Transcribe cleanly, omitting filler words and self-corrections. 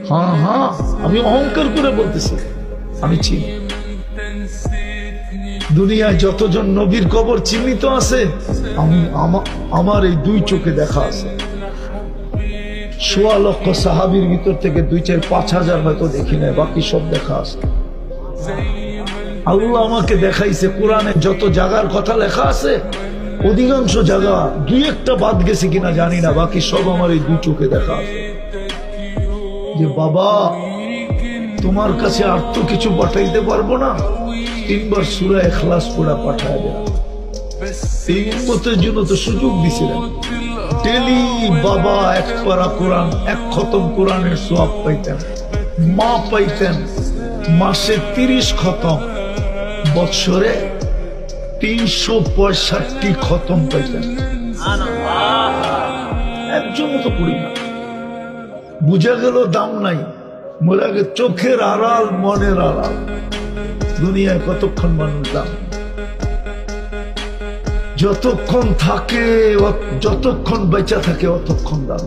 হ্যাঁ হ্যাঁ, আমি অহংকার করে বলতেছি, আমি চিনি। দুনিয়ায় যতজন নবীর কবর চিহ্নিত আছে, আমি আমার এই দুই চোখে দেখা আছে। ১৬ লক্ষ সাহাবীর ভিতর থেকে ২-৪-৫ হাজার হয়তো দেখি নাই, বাকি সব দেখা আছে। আল্লাহ আমাকে দেখাইছে কোরআনে যত জায়গার কথা লেখা আছে, অধিকাংশ জায়গা দুই একটা বাদ গেছে কিনা জানি না, বাকি সব আমার এই দুই চোখে দেখা আছে। যে বাবা, তোমার কাছে আর তো কিছু পাঠাইতে পারবো না, ৩ বার সূরা ইখলাস পড়া পাঠায় দেন। এই উম্মতের জন্য তো সুযোগ দিছিলেন। ডেলি বাবা এক পারা কোরআন, এক খতম কোরআনের সওয়াব পাইতেন, মা পাইতেন মাসে ৩০ খতম, বৎসরে ৩৬৫ খতম পাইতেন। একজনও তো পড়ি না। বুঝা গেল দাম নাই, বলে আগে চোখের আড়াল মনের আড়াল। দুনিয়ায় কতক্ষণ মানুষ দাম, যতক্ষণ থাকে, যতক্ষণ বেঁচে থাকে অতক্ষণ দাম।